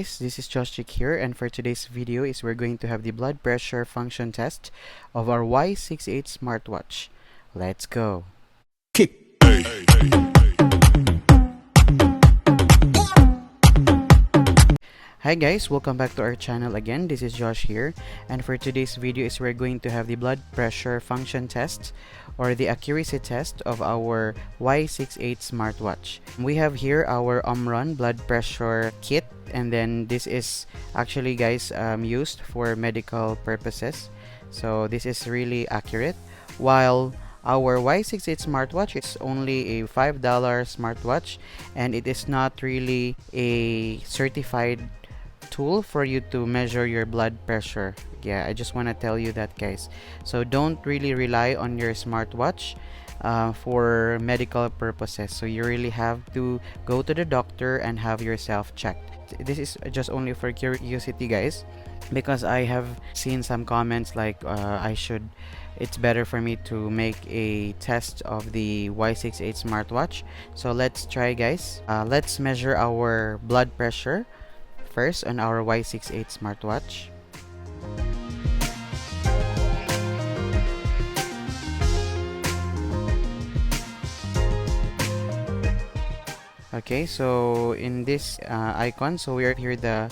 Guys, this is Josh here, and for today's video is we're going to have the blood pressure function test of our Y68 smartwatch. Let's go. Hi guys, welcome back to our channel again. This is Josh here, and for today's video is we're going to have the blood pressure function test or the accuracy test of our Y68 smartwatch. We have here our Omron blood pressure kit, and then this is actually guys used for medical purposes, so this is really accurate, while our Y68 smartwatch is only a $5 smartwatch, and it is not really a certified tool for you to measure your blood pressure. Yeah, I just want to tell you that guys, so don't really rely on your smartwatch for medical purposes. So you really have to go to the doctor and have yourself checked. This is just only for curiosity guys, because I have seen some comments like it's better for me to make a test of the Y68 smartwatch. So let's try guys. Let's measure our blood pressure first on our Y68 smartwatch. Okay, so in this icon, so we are here the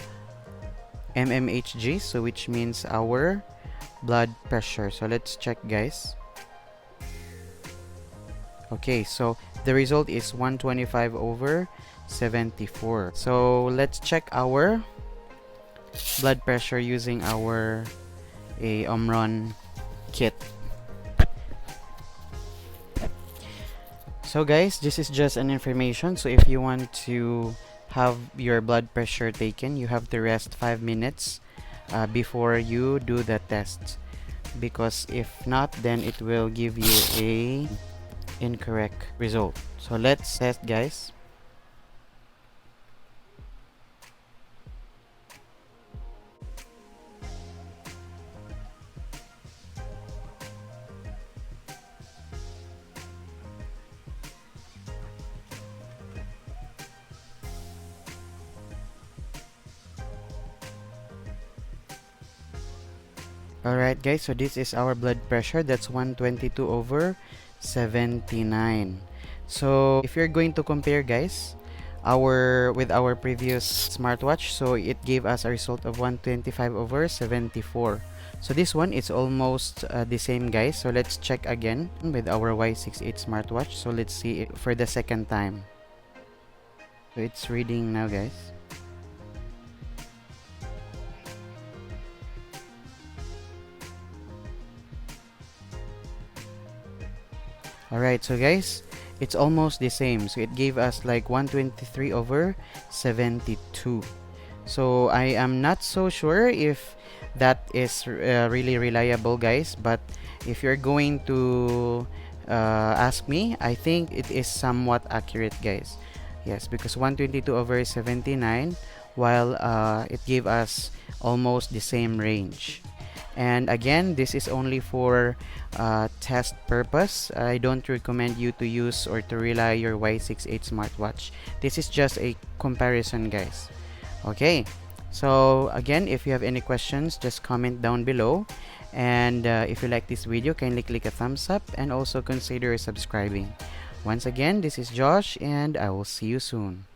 mmHg, so which means our blood pressure. So let's check guys. Okay, so the result is 125/74. So let's check our blood pressure using our Omron kit. So guys, this is just an information. So if you want to have your blood pressure taken, you have to rest 5 minutes before you do the test, because if not, then it will give you a incorrect result. So let's test guys. Alright guys, so this is our blood pressure. That's 122/79. So if you're going to compare guys with our previous smartwatch, so it gave us a result of 125/74. So this one is almost the same guys. So let's check again with our Y68 smartwatch. So let's see it for the second time. So it's reading now guys. Alright, so guys, it's almost the same. So it gave us like 123/72. So I am not so sure if that is really reliable guys, but if you're going to ask me, I think it is somewhat accurate guys. Yes, because 122/79, while it gave us almost the same range. And again, this is only for test purpose. I don't recommend you to use or to rely your Y68 smartwatch. This is just a comparison guys. Okay, so again, if you have any questions, just comment down below, and if you like this video, kindly click a thumbs up and also consider subscribing. Once again, this is Josh, and I will see you soon.